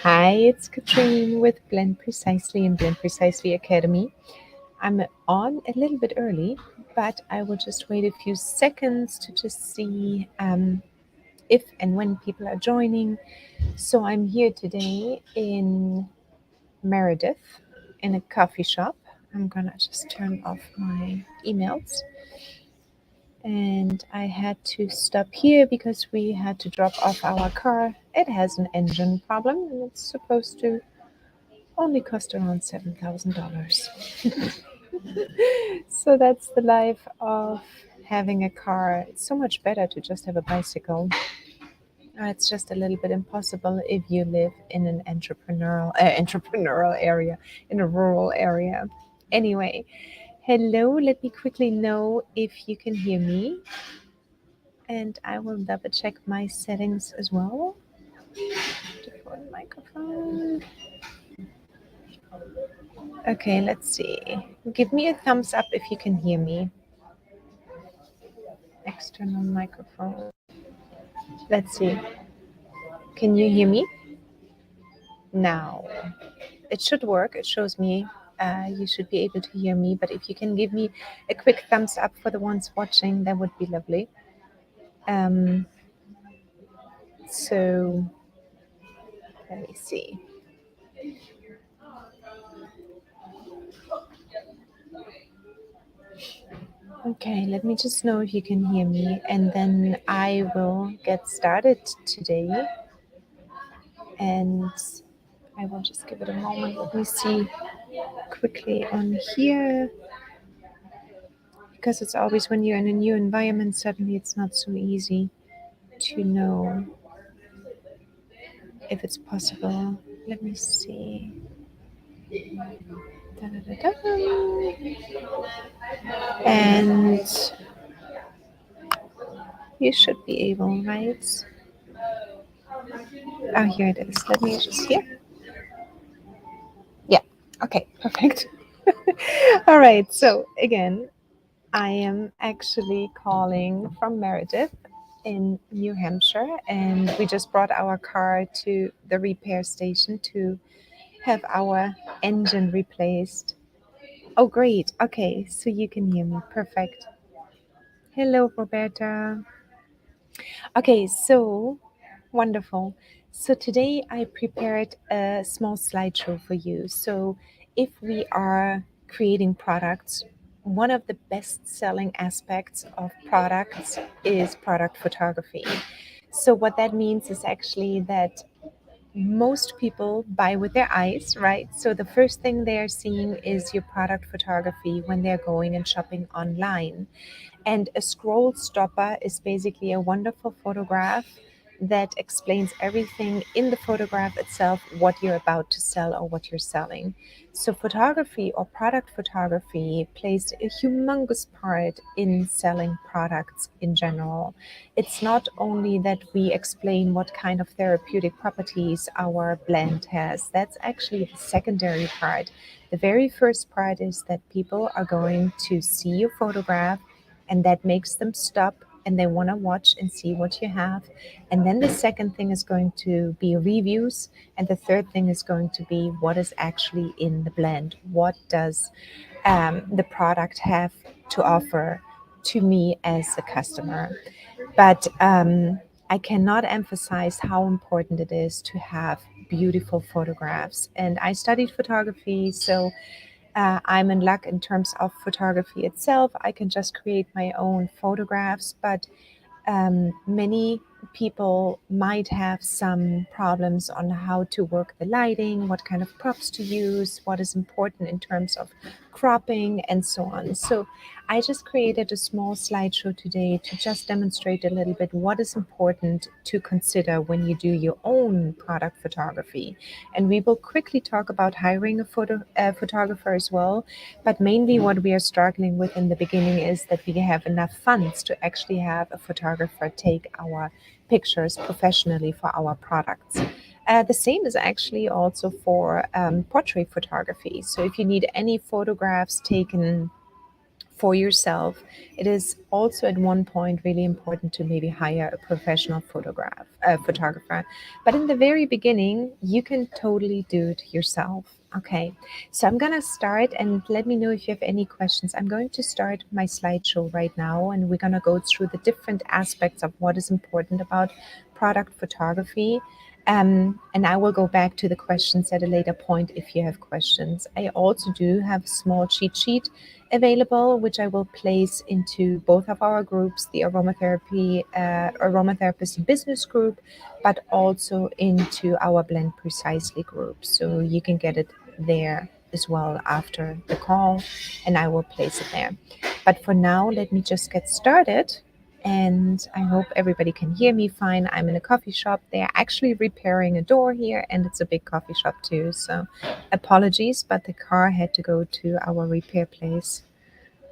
Hi, it's Katrin with Blend Precisely and Blend Precisely Academy. I'm on a little bit early, but I will just wait a few seconds to just see if and when people are joining. So I'm here today in Meredith in a coffee shop. I'm gonna just turn off my emails. And I had to stop here because we had to drop off our car. It has an engine problem and it's supposed to only cost around $7,000. So that's the life of having a car. It's so much better to just have a bicycle. It's just a little bit impossible if you live in an entrepreneurial area, in a rural area. Anyway, hello. Let me quickly know if you can hear me, and I will double check my settings as well. Default microphone. Okay, let's see. Give me a thumbs up if you can hear me. External microphone. Let's see. Can you hear me? Now. It should work. It shows me you should be able to hear me. But if you can give me a quick thumbs up for the ones watching, that would be lovely. Um, so let me see. Okay, let me just know if you can hear me, and then I will get started today. And I will just give it a moment. Let me see quickly on here, because it's always when you're in a new environment, suddenly it's not so easy to know if it's possible. Let me see. Da-da-da-da. And you should be able, right? Oh, here it is. Let me just here. Yeah. Okay. Perfect. All right. So again, I am actually calling from Meredith in New Hampshire, and we just brought our car to the repair station to have our engine replaced. Oh, great. Okay, so you can hear me. Perfect. Hello, Roberta. Okay, so wonderful. So today I prepared a small slideshow for you. So if we are creating products, one of the best selling aspects of products is product photography. So what that means is actually that most people buy with their eyes, right? So the first thing they're seeing is your product photography when they're going and shopping online. And a scroll stopper is basically a wonderful photograph that explains everything in the photograph itself, what you're about to sell or what you're selling. So, photography or product photography plays a humongous part in selling products in general. It's not only that we explain what kind of therapeutic properties our blend has, that's actually the secondary part. The very first part is that people are going to see your photograph and that makes them stop and they want to watch and see what you have. And then the second thing is going to be reviews, and the third thing is going to be what is actually in the blend. What does the product have to offer to me as a customer? But I cannot emphasize how important it is to have beautiful photographs. And I studied photography, so I'm in luck in terms of photography itself. I can just create my own photographs, but many people might have some problems on how to work the lighting, what kind of props to use, what is important in terms of cropping, and so on. So I just created a small slideshow today to just demonstrate a little bit what is important to consider when you do your own product photography. And we will quickly talk about hiring a photographer as well. But mainly, what we are struggling with in the beginning is that we have enough funds to actually have a photographer take our pictures professionally for our products. The same is actually also for portrait photography. So if you need any photographs taken for yourself, it is also at one point really important to maybe hire a professional photographer. But in the very beginning, you can totally do it yourself. Okay, so I'm gonna start, and let me know if you have any questions. I'm going to start my slideshow right now, and we're gonna go through the different aspects of what is important about product photography. And I will go back to the questions at a later point if you have questions. I also do have a small cheat sheet available, which I will place into both of our groups, the aromatherapist business group, but also into our Blend Precisely group. So you can get it there as well after the call, and I will place it there. But for now, let me just get started. And I hope everybody can hear me fine. I'm in a coffee shop. They're actually repairing a door here, and it's a big coffee shop too. So apologies, but the car had to go to our repair place.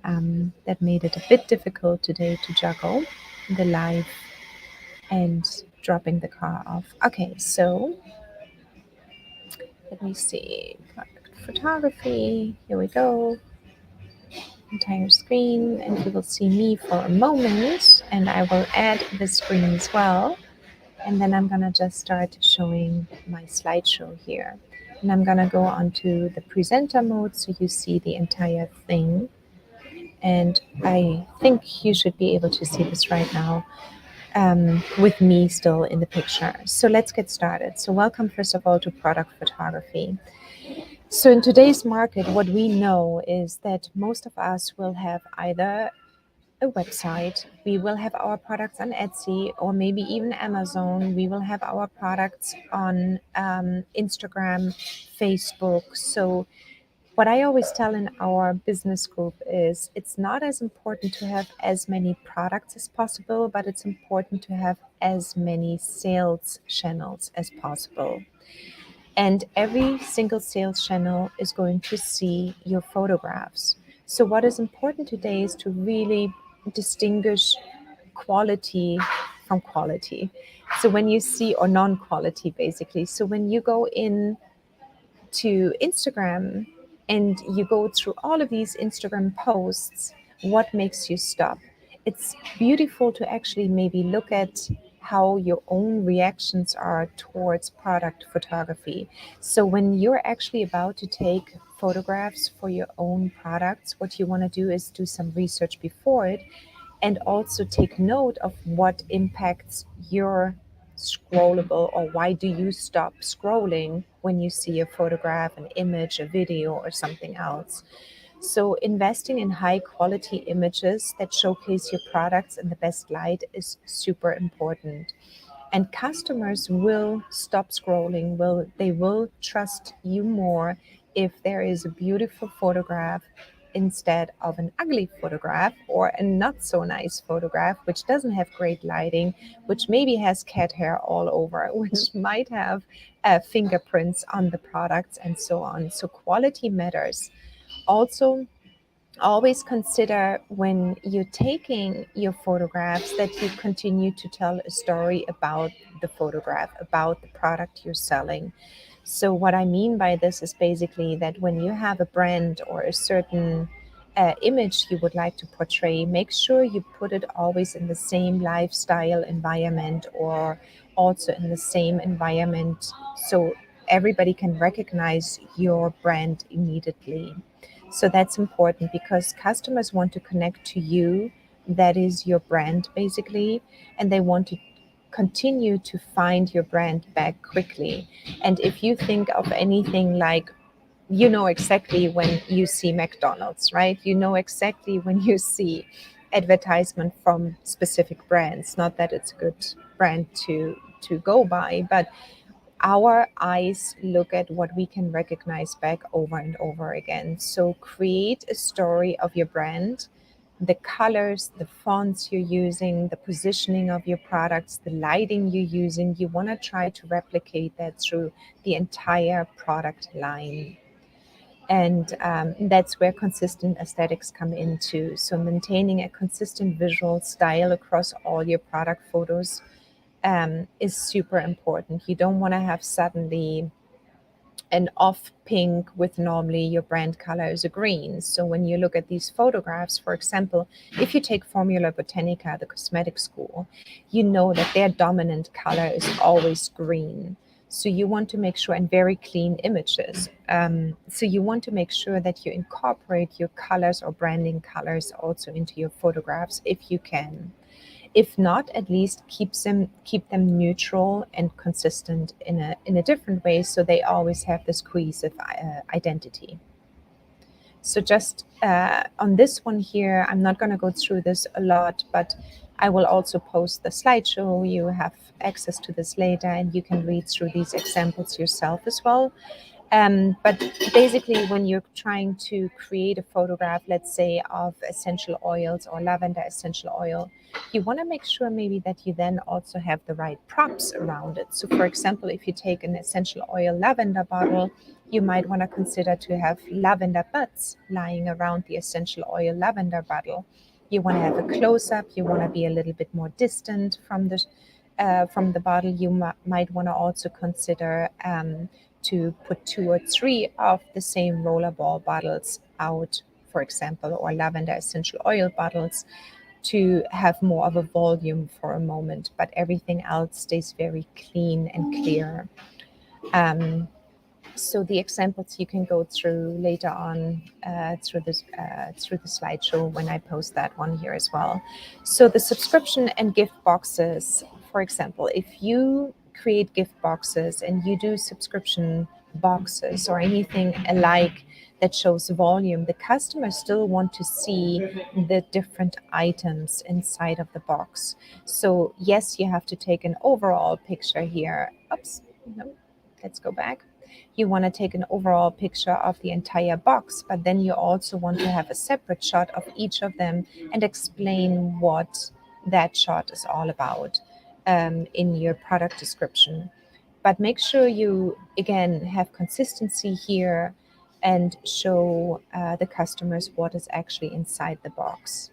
That made it a bit difficult today to juggle the live and dropping the car off. Okay, so let me see. Product photography. Here we go. Entire screen, and you will see me for a moment, and I will add the screen as well. And then I'm gonna just start showing my slideshow here. And I'm gonna go onto the presenter mode so you see the entire thing. And I think you should be able to see this right now, with me still in the picture. So let's get started. So welcome first of all to product photography. So in today's market, what we know is that most of us will have either a website, we will have our products on Etsy or maybe even Amazon, we will have our products on Instagram, Facebook. So what I always tell in our business group is it's not as important to have as many products as possible, but it's important to have as many sales channels as possible. And every single sales channel is going to see your photographs. So, what is important today is to really distinguish quality from quality. So, when you see, or non quality basically. So, when you go in to Instagram and you go through all of these Instagram posts, what makes you stop? It's beautiful to actually maybe look at how your own reactions are towards product photography. So when you're actually about to take photographs for your own products, what you want to do is do some research before it, and also take note of what impacts your scrollable, or why do you stop scrolling when you see a photograph, an image, a video, or something else. So investing in high quality images that showcase your products in the best light is super important. And customers will stop scrolling, will trust you more if there is a beautiful photograph instead of an ugly photograph, or a not so nice photograph which doesn't have great lighting, which maybe has cat hair all over, which might have fingerprints on the products, and so on. So quality matters. Also, always consider when you're taking your photographs that you continue to tell a story about the photograph, about the product you're selling. So, what I mean by this is basically that when you have a brand or a certain image you would like to portray, make sure you put it always in the same lifestyle environment, or also in the same environment, so everybody can recognize your brand immediately. So that's important because customers want to connect to you. That is your brand, basically, and they want to continue to find your brand back quickly. And if you think of anything like, you know exactly when you see McDonald's, right? You know exactly when you see advertisement from specific brands. Not that it's a good brand to go by, but our eyes look at what we can recognize back over and over again. So create a story of your brand, the colors, the fonts you're using, the positioning of your products, the lighting you're using. You want to try to replicate that through the entire product line. And that's where consistent aesthetics come into. So maintaining a consistent visual style across all your product photos is super important. You don't want to have suddenly an off pink with normally your brand color is a green. So when you look at these photographs, for example, if you take Formula Botanica, the cosmetic school, you know that their dominant color is always green. So you want to make sure, and very clean images. So you want to make sure that you incorporate your colors or branding colors also into your photographs if you can. If not, at least keep them neutral and consistent in a different way, so they always have this cohesive identity. So just on this one here, I'm not going to go through this a lot, but I will also post the slideshow. You have access to this later, and you can read through these examples yourself as well. But basically, when you're trying to create a photograph, let's say of essential oils or lavender essential oil, you want to make sure maybe that you then also have the right props around it. So, for example, if you take an essential oil lavender bottle, you might want to consider to have lavender buds lying around the essential oil lavender bottle. You want to have a close up. You want to be a little bit more distant from the bottle. You might want to also consider to put 2 or 3 of the same rollerball bottles out, for example, or lavender essential oil bottles, to have more of a volume for a moment, but everything else stays very clean and clear. Um, so the examples you can go through later on through the slideshow when I post that one here as well. So the subscription and gift boxes, for example, if you create gift boxes and you do subscription boxes or anything alike that shows volume, the customers still want to see the different items inside of the box. So yes, you have to take an overall picture here. Oops, no, let's go back. You want to take an overall picture of the entire box, but then you also want to have a separate shot of each of them and explain what that shot is all about in your product description. But make sure you, again, have consistency here and show the customers what is actually inside the box.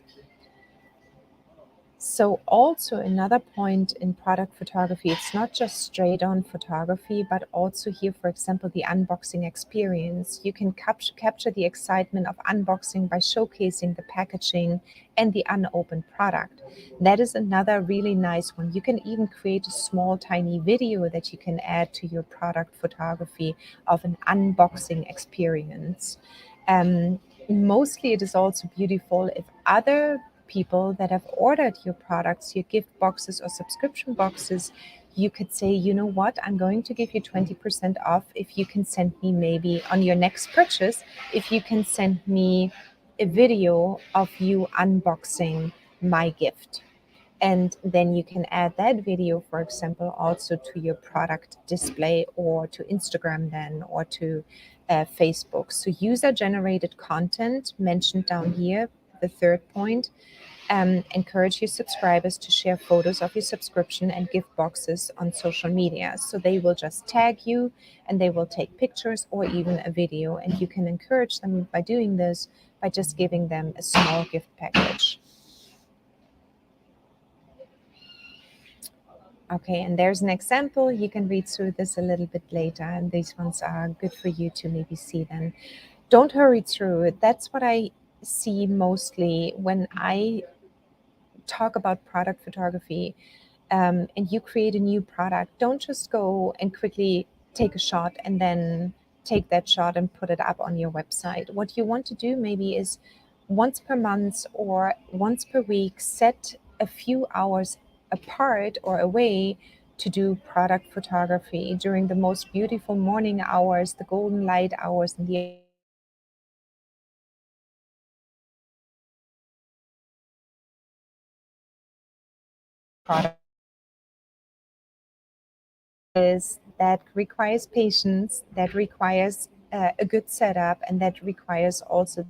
So also another point in product photography, it's not just straight on photography, but also here, for example, the unboxing experience. You can capture the excitement of unboxing by showcasing the packaging and the unopened product. That is another really nice one. You can even create a small, tiny video that you can add to your product photography of an unboxing experience. Mostly it is also beautiful if other people that have ordered your products, your gift boxes or subscription boxes, you could say, you know what, I'm going to give you 20% off if you can send me, maybe on your next purchase, if you can send me a video of you unboxing my gift. And then you can add that video, for example, also to your product display or to Instagram then, or to Facebook. So user generated content mentioned down here, the third point. Encourage your subscribers to share photos of your subscription and gift boxes on social media. So they will just tag you and they will take pictures or even a video. And you can encourage them by doing this by just giving them a small gift package. Okay, and there's an example. You can read through this a little bit later, and these ones are good for you to maybe see then. Don't hurry through it. That's what I see mostly when I talk about product photography. And you create a new product, don't just go and quickly take a shot and then take that shot and put it up on your website. What you want to do maybe is once per month or once per week, set a few hours apart or away to do product photography during the most beautiful morning hours, the golden light hours, and the product is that requires patience, that requires a good setup, and that requires also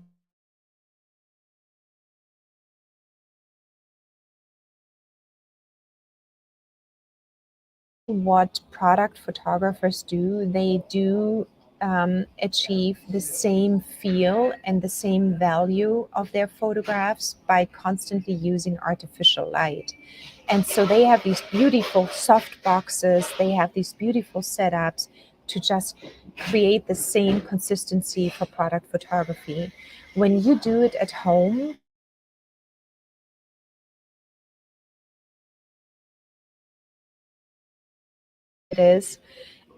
what product photographers do. They do achieve the same feel and the same value of their photographs by constantly using artificial light. And so they have these beautiful soft boxes, they have these beautiful setups, to just create the same consistency for product photography. When you do it at home, it is.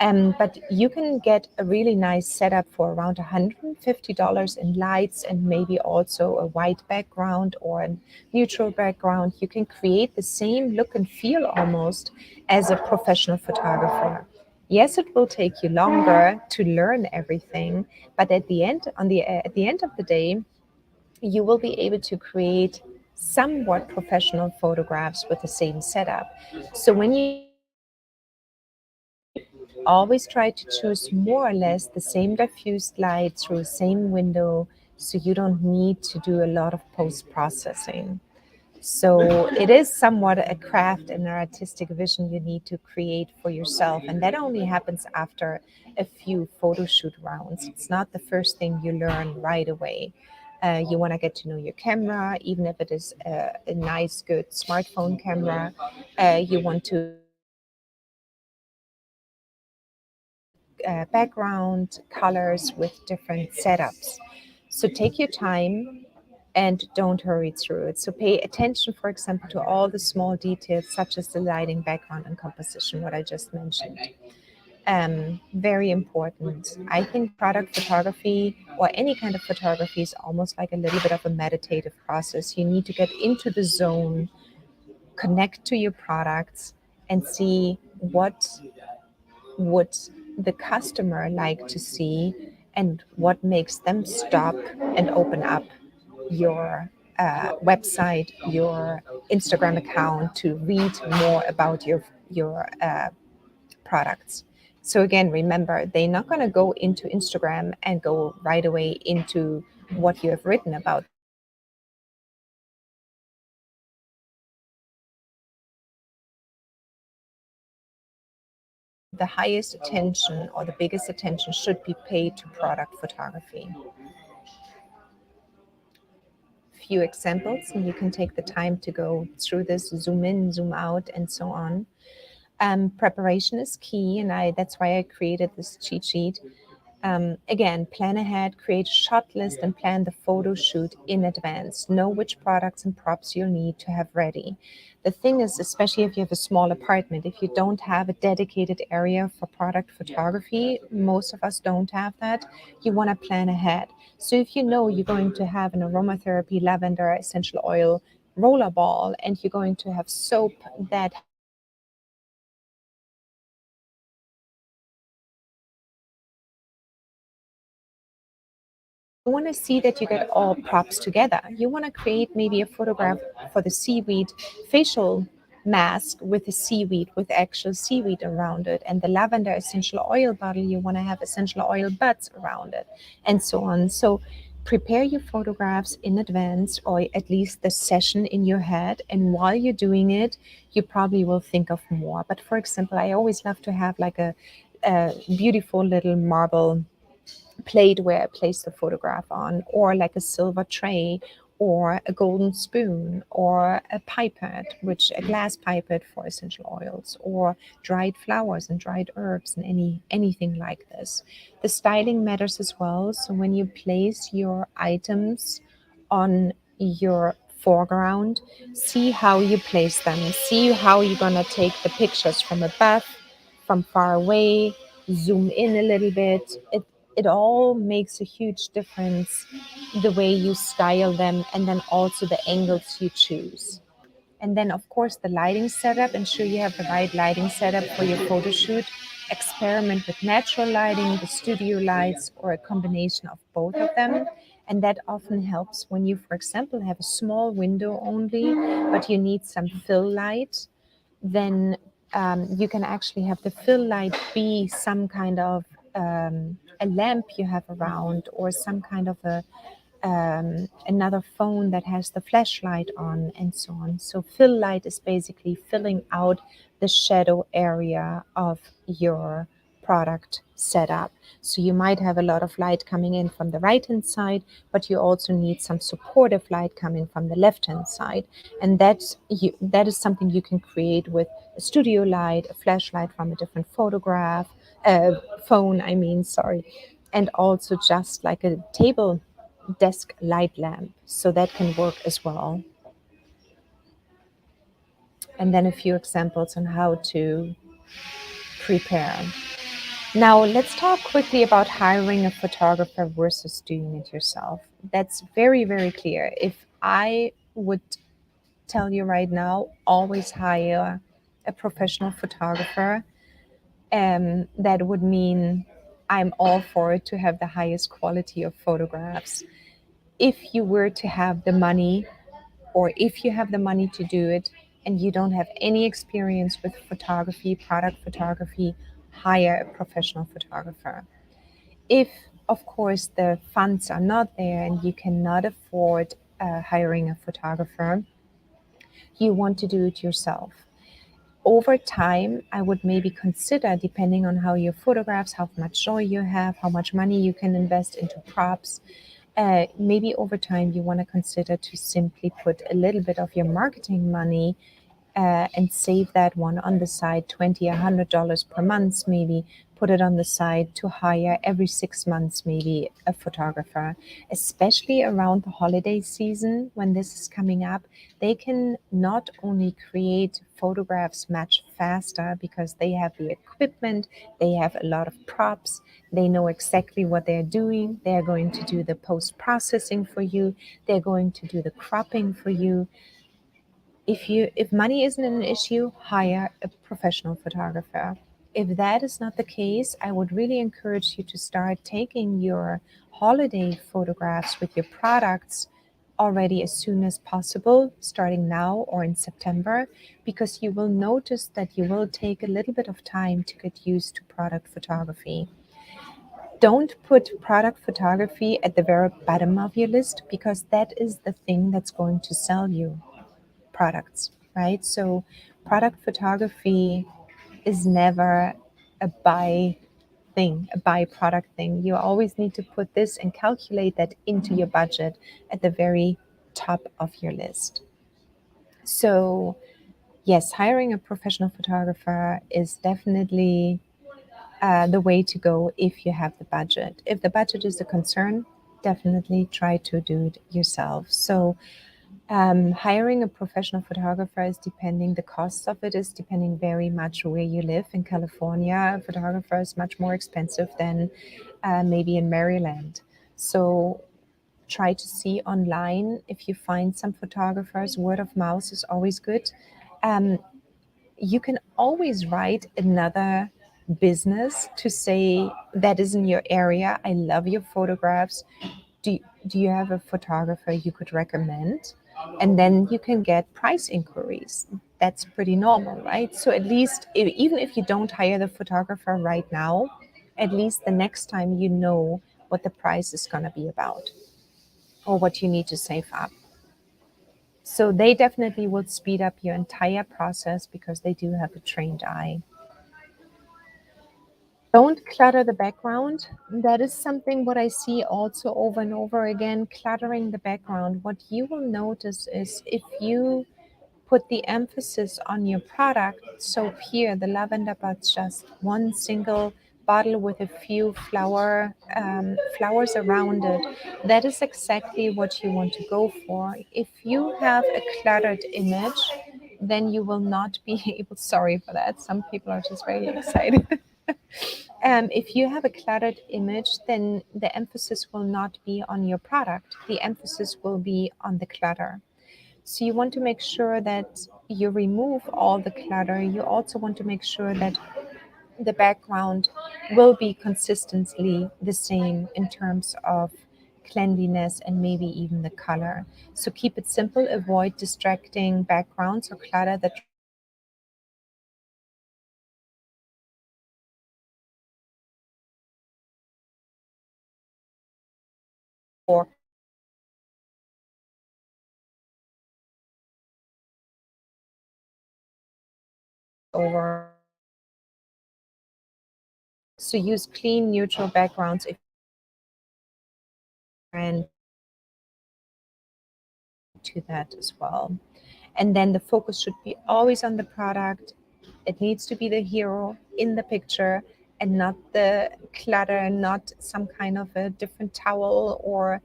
But you can get a really nice setup for around $150 in lights and maybe also a white background or a neutral background. You can create the same look and feel almost as a professional photographer. Yes, it will take you longer to learn everything, but at the end of the day, you will be able to create somewhat professional photographs with the same setup. So when you always try to choose more or less the same diffused light through the same window, so you don't need to do a lot of post processing. So it is somewhat a craft and an artistic vision you need to create for yourself. And that only happens after a few photo shoot rounds. It's not the first thing you learn right away. You want to get to know your camera, even if it is a nice, good smartphone camera. You want to background colors with different setups. So take your time and don't hurry through it. So pay attention, for example, to all the small details such as the lighting, background, and composition, what I just mentioned. Very important. I think product photography or any kind of photography is almost like a little bit of a meditative process. You need to get into the zone, connect to your products, and see what would the customer like to see and what makes them stop and open up your website, your Instagram account to read more about your products. So again, remember, they're not going to go into Instagram and go right away into what you have written about. The highest attention or the biggest attention should be paid to product photography. Few examples, and you can take the time to go through this, zoom in, zoom out, and so on. Preparation is key, and that's why I created this cheat sheet. Again, plan ahead, create a shot list, and plan the photo shoot in advance. Know which products and props you'll need to have ready. The thing is, especially if you have a small apartment, if you don't have a dedicated area for product photography, most of us don't have that, you want to plan ahead. So if you know you're going to have an aromatherapy, lavender, essential oil roller ball, and you're going to have soap that you want to see that you get all props together. You want to create maybe a photograph for the seaweed facial mask with the seaweed, with actual seaweed around it, and the lavender essential oil bottle, you want to have essential oil buds around it, and so on. So prepare your photographs in advance, or at least the session in your head. And while you're doing it, you probably will think of more. But for example, I always love to have like a beautiful little marble plate where I place the photograph on, or like a silver tray, or a golden spoon, or a pipette, which a glass pipette for essential oils, or dried flowers and dried herbs, and anything like this. The styling matters as well. So when you place your items on your foreground, see how you place them, see how you're gonna take the pictures from above, from far away, zoom in a little bit. It all makes a huge difference, the way you style them, and then also the angles you choose. And then, of course, the lighting setup. Ensure you have the right lighting setup for your photo shoot. Experiment with natural lighting, the studio lights, or a combination of both of them. And that often helps when you, for example, have a small window only, but you need some fill light. Then you can actually have the fill light be some kind of a lamp you have around, or some kind of another phone that has the flashlight on, and so on. So fill light is basically filling out the shadow area of your product setup. So you might have a lot of light coming in from the right hand side, but you also need some supportive light coming from the left hand side. And that is something you can create with a studio light, a flashlight from a different photograph, phone, I mean, sorry, and also just like a table desk light lamp. So that can work as well. And then a few examples on how to prepare. Now, let's talk quickly about hiring a photographer versus doing it yourself. That's very, very clear. If I would tell you right now, always hire a professional photographer. That would mean I'm all for it to have the highest quality of photographs. If you were to have the money, or if you have the money to do it and you don't have any experience with photography, product photography, hire a professional photographer. If, of course, the funds are not there and you cannot afford hiring a photographer, you want to do it yourself. Over time, I would maybe consider, depending on how your photographs, how much joy you have, how much money you can invest into props, maybe over time you want to consider to simply put a little bit of your marketing money and save that one on the side, $20, $100 per month, maybe put it on the side to hire every 6 months, maybe a photographer, especially around the holiday season when this is coming up. They can not only create photographs much faster because they have the equipment, they have a lot of props, they know exactly what they're doing. They're going to do the post processing for you, they're going to do the cropping for you. If money isn't an issue, hire a professional photographer. If that is not the case, I would really encourage you to start taking your holiday photographs with your products already as soon as possible, starting now or in September, because you will notice that you will take a little bit of time to get used to product photography. Don't put product photography at the very bottom of your list, because that is the thing that's going to sell you products, right? So product photography is never a buy thing, a byproduct thing. You always need to put this and calculate that into your budget at the very top of your list. So, yes, hiring a professional photographer is definitely the way to go if you have the budget. If the budget is a concern, definitely try to do it yourself. So, hiring a professional photographer is depending, the cost of it is depending very much where you live. In California, a photographer is much more expensive than maybe in Maryland. So try to see online if you find some photographers. Word of mouth is always good. Um, you can always write another business to say that is in your area. I love your photographs. Do you have a photographer you could recommend? And then you can get price inquiries. That's pretty normal, right? So at least even if you don't hire the photographer right now, at least the next time you know what the price is going to be about or what you need to save up. So they definitely will speed up your entire process because they do have a trained eye. Don't clutter the background. That is something what I see also over and over again, cluttering the background. What you will notice is if you put the emphasis on your product. So here, the lavender buds, just one single bottle with a few flowers around it. That is exactly what you want to go for. If you have a cluttered image, then you will not be able. Sorry for that. Some people are just very excited. If you have a cluttered image, then the emphasis will not be on your product. The emphasis will be on the clutter. So you want to make sure that you remove all the clutter. You also want to make sure that the background will be consistently the same in terms of cleanliness and maybe even the color. So keep it simple, avoid distracting backgrounds or clutter that or over So use clean, neutral backgrounds if and to that as well. And then the focus should be always on the product. It needs to be the hero in the picture and not the clutter, not some kind of a different towel or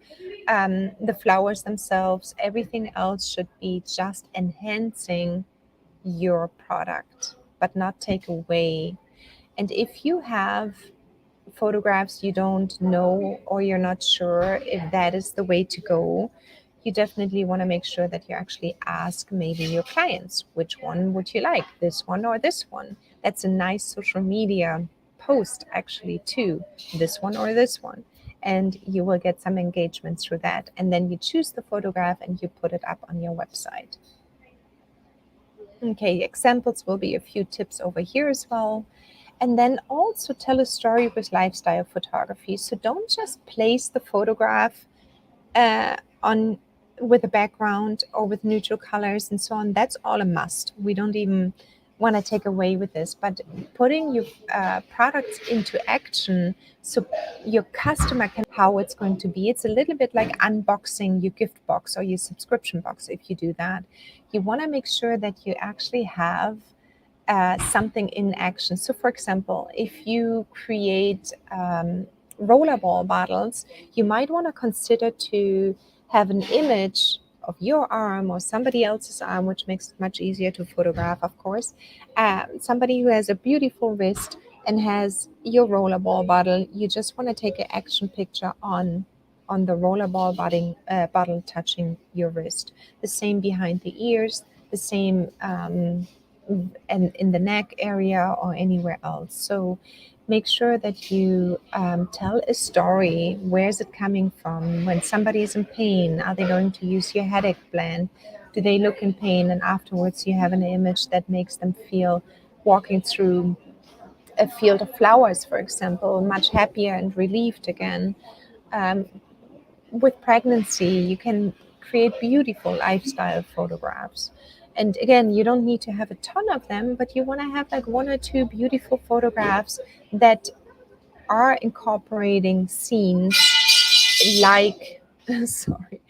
the flowers themselves. Everything else should be just enhancing your product, but not take away. And if you have photographs you don't know or you're not sure if that is the way to go, you definitely want to make sure that you actually ask maybe your clients, which one would you like, this one or this one? That's a nice social media post actually too, this one or this one. And you will get some engagement through that. And then you choose the photograph and you put it up on your website. Okay, examples will be a few tips over here as well. And then also tell a story with lifestyle photography. So don't just place the photograph on with a background or with neutral colors and so on. That's all a must. We don't even want to take away with this, but putting your products into action so your customer can how it's going to be. It's a little bit like unboxing your gift box or your subscription box. If you do that, you want to make sure that you actually have something in action. So, for example, if you create rollerball bottles, you might want to consider to have an image of your arm or somebody else's arm, which makes it much easier to photograph, of course. Somebody who has a beautiful wrist and has your rollerball bottle, you just want to take an action picture on the rollerball bottle touching your wrist. The same behind the ears, the same and in the neck area or anywhere else. So make sure that you tell a story. Where is it coming from? When somebody is in pain, are they going to use your headache blend? Do they look in pain and afterwards you have an image that makes them feel walking through a field of flowers, for example, much happier and relieved again. Um, with pregnancy, you can create beautiful lifestyle photographs. And again, you don't need to have a ton of them, but you want to have like one or two beautiful photographs that are incorporating scenes like, sorry,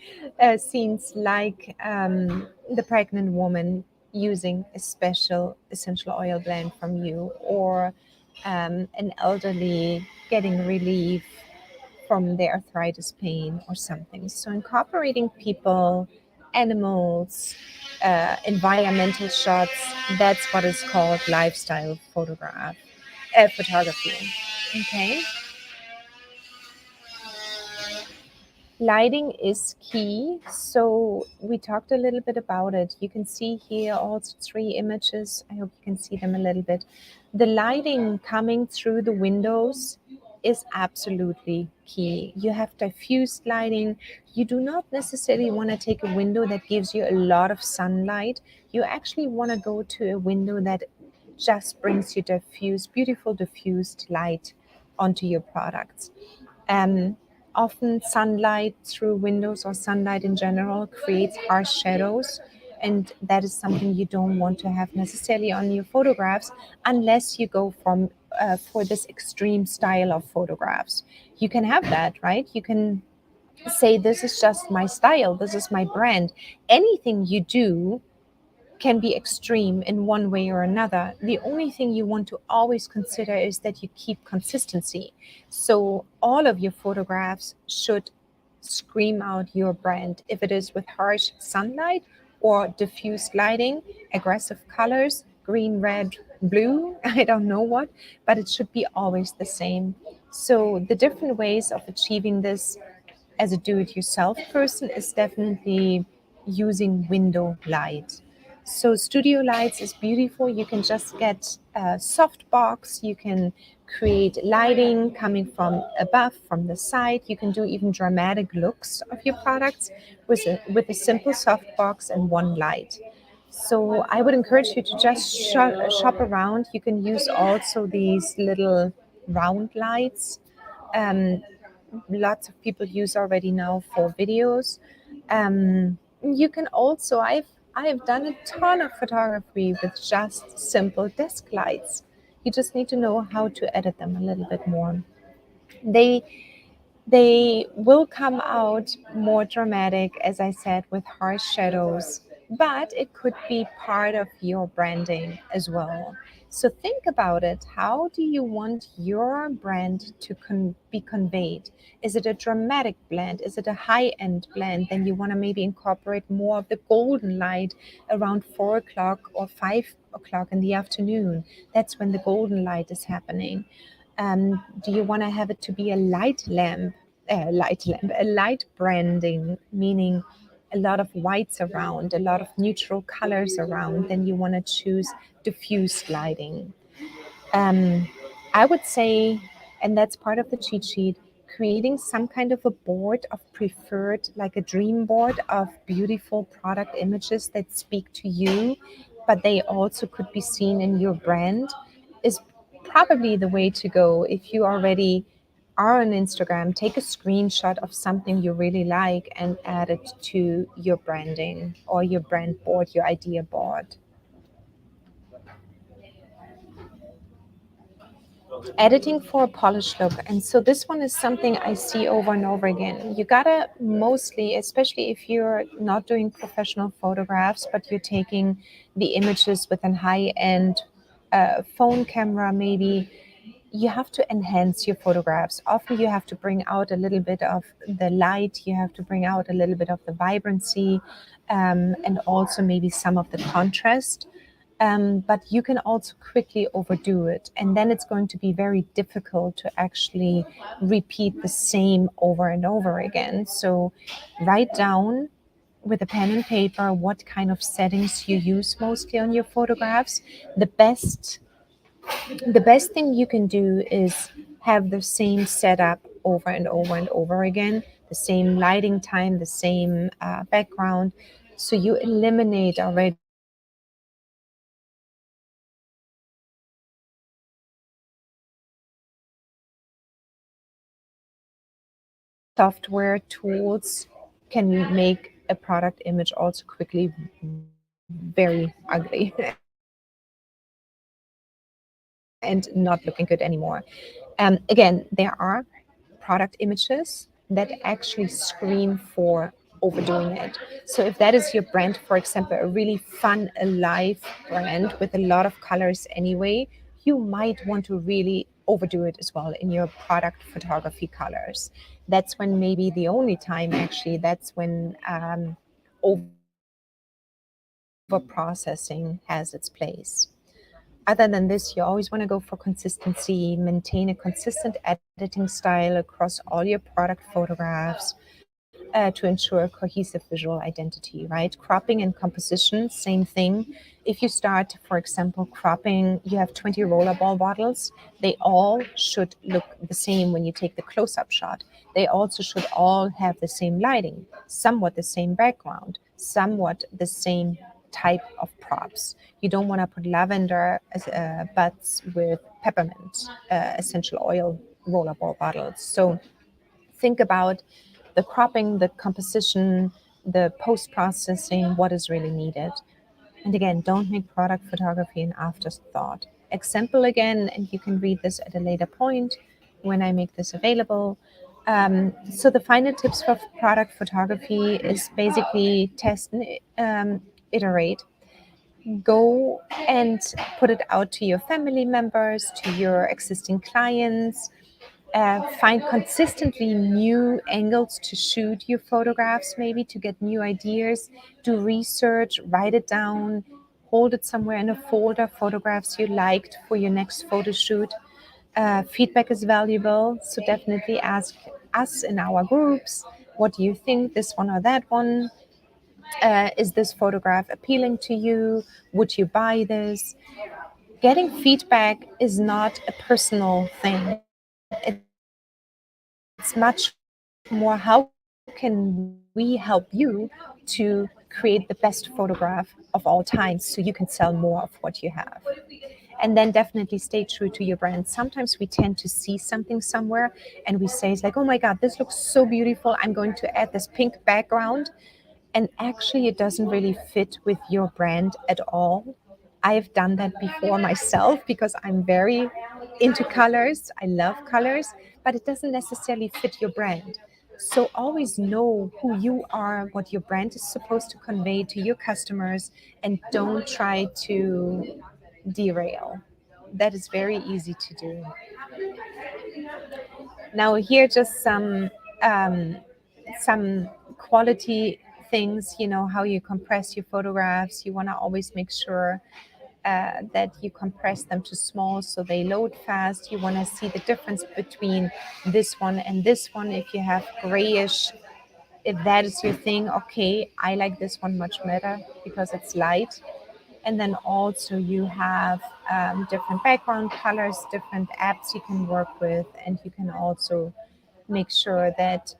scenes like the pregnant woman using a special essential oil blend from you, or an elderly getting relief from the arthritis pain or something. So incorporating people, animals, environmental shots, that's what is called lifestyle photography. Okay. Lighting is key. So we talked a little bit about it. You can see here also three images. I hope you can see them a little bit. The lighting coming through the windows is absolutely key. You have diffused lighting. You do not necessarily want to take a window that gives you a lot of sunlight. You actually want to go to a window that just brings you beautiful diffused light onto your products. Um, Often sunlight through windows or sunlight in general creates harsh shadows, and that is something you don't want to have necessarily on your photographs unless you go from for this extreme style of photographs. You can have that, right? You can say, this is just my style, this is my brand. Anything you do can be extreme in one way or another. The only thing you want to always consider is that you keep consistency. So all of your photographs should scream out your brand. If it is with harsh sunlight or diffused lighting, aggressive colors, green, red, blue, I don't know what, but it should be always the same. So the different ways of achieving this as a do-it-yourself person is definitely using window light. So studio lights is beautiful. You can just get a soft box. You can create lighting coming from above, from the side. You can do even dramatic looks of your products with a simple soft box and one light. So I would encourage you to just shop around. You can use also these little round lights. Um, Lots of people use already now for videos. You can also, I've done a ton of photography with just simple desk lights. You just need to know how to edit them a little bit more. They they will come out more dramatic, as I said, with harsh shadows, but it could be part of your branding as well. So think about it. How do you want your brand to be conveyed? Is it a dramatic blend? Is it a high end blend? Then you want to maybe incorporate more of the golden light around 4 o'clock or 5 o'clock in the afternoon. That's when the golden light is happening. Do you want to have it to be a a light branding, meaning a lot of whites around, a lot of neutral colors around? Then you want to choose diffused lighting. um, I would say, and that's part of the cheat sheet, creating some kind of a board of preferred, like a dream board of beautiful product images that speak to you, but they also could be seen in your brand, is probably the way to go. If you already are on Instagram, take a screenshot of something you really like and add it to your branding or your brand board, your idea board. Editing for a polished look. And so this one is something I see over and over again. You gotta mostly, especially if you're not doing professional photographs, but you're taking the images with an high end phone camera, maybe, you have to enhance your photographs. Often you have to bring out a little bit of the light, you have to bring out a little bit of the vibrancy, and also maybe some of the contrast. But you can also quickly overdo it. And then it's going to be very difficult to actually repeat the same over and over again. So write down with a pen and paper what kind of settings you use mostly on your photographs. The best the best thing you can do is have the same setup over and over and over again, the same lighting time, the same background. So you eliminate already a lot of distractions. Software tools can make a product image also quickly very ugly and not looking good anymore. Again, there are product images that actually scream for overdoing it. So if that is your brand, for example, a really fun, alive brand with a lot of colors anyway, you might want to really overdo it as well in your product photography colors. That's when maybe the only time actually, that's when over processing has its place. Other than this, you always want to go for consistency, maintain a consistent editing style across all your product photographs, to ensure a cohesive visual identity, right? Cropping and composition, same thing. If you start, for example, cropping, you have 20 rollerball bottles, they all should look the same when you take the close up shot. They also should all have the same lighting, somewhat the same background, somewhat the same type of props. You don't want to put lavender butts with peppermint essential oil rollerball bottles. So think about the cropping, the composition, the post processing, what is really needed. And again, don't make product photography an afterthought. Example again, and you can read this at a later point when I make this available. So the final tips for product photography is basically test and iterate. Go and put it out to your family members, to your existing clients. Find consistently new angles to shoot your photographs, maybe to get new ideas. Do research, write it down, hold it somewhere in a folder, photographs you liked for your next photo shoot. Feedback is valuable, so definitely ask us in our groups, what do you think, this one or that one? Is this photograph appealing to you? Would you buy this? Getting feedback is not a personal thing. It's much more, how can we help you to create the best photograph of all time so you can sell more of what you have? And then definitely stay true to your brand. Sometimes we tend to see something somewhere and we say, it's like, oh my God, this looks so beautiful. I'm going to add this pink background. And actually, it doesn't really fit with your brand at all. I've done that before myself because I'm very into colors. I love colors, but it doesn't necessarily fit your brand. So always know who you are, what your brand is supposed to convey to your customers, and don't try to derail. That is very easy to do. Now here just some quality things. You know how you compress your photographs. You want to always make sure that you compress them to small so they load fast. You want to see the difference between this one and this one. If you have grayish, if that is your thing, okay, I like this one much better because it's light. And then also you have different background colors, different apps you can work with, and you can also make sure that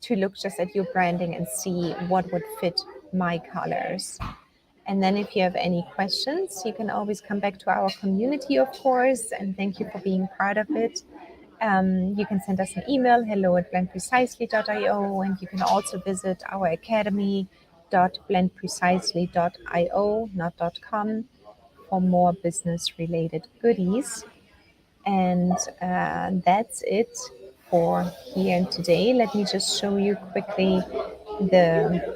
to look just at your branding and see what would fit my colors. And then if you have any questions, you can always come back to our community, of course, and thank you for being part of it. You can send us an email, hello@blendprecisely.io, and you can also visit our academy.blendprecisely.io, not .com, for more business-related goodies. And that's it for here and today. Let me just show you quickly the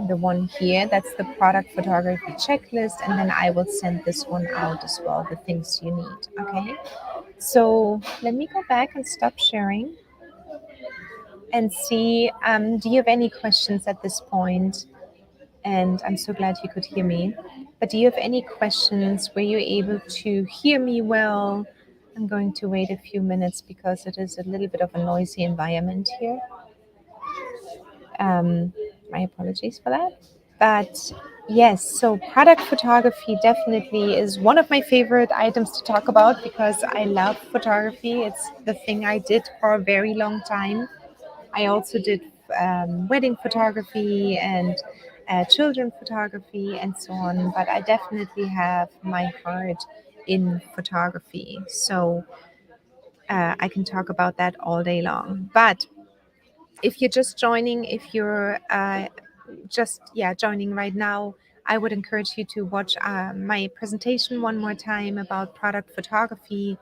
the one here. That's the product photography checklist, and then I will send this one out as well, the things you need. Okay, so let me go back and stop sharing and see, do you have any questions at this point? And I'm so glad you could hear me. But do you have any questions? Were you able to hear me well? I'm going to wait a few minutes because it is a little bit of a noisy environment here. um, my apologies for that. But yes, so product photography definitely is one of my favorite items to talk about because I love photography. It's the thing I did for a very long time. I also did wedding photography and children photography and so on, but I definitely have my heart in photography. So I can talk about that all day long. But if you're just joining, if you're just joining right now, I would encourage you to watch my presentation one more time about product photography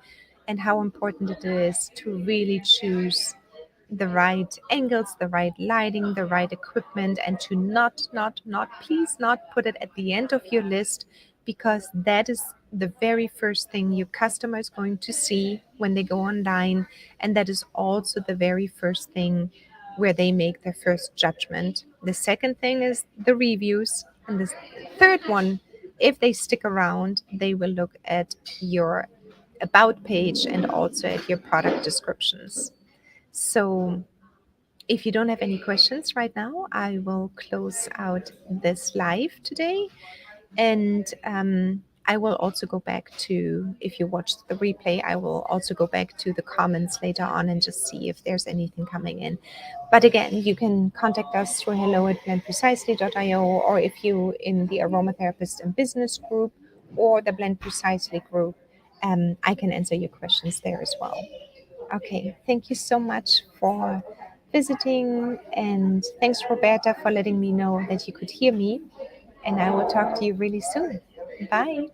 and how important it is to really choose the right angles, the right lighting, the right equipment, and to please not put it at the end of your list, because that is the very first thing your customer is going to see when they go online. And that is also the very first thing where they make their first judgment. The second thing is the reviews. And the third one, if they stick around, they will look at your about page and also at your product descriptions. So, if you don't have any questions right now, I will close out this live today. And I will also go back to, if you watched the replay, I will also go back to the comments later on and just see if there's anything coming in. But again, you can contact us through hello@blendprecisely.io, or if you in the aromatherapist and business group or the Blend Precisely group, I can answer your questions there as well. Okay, thank you so much for visiting, and thanks, Roberta, for letting me know that you could hear me. And I will talk to you really soon. Bye.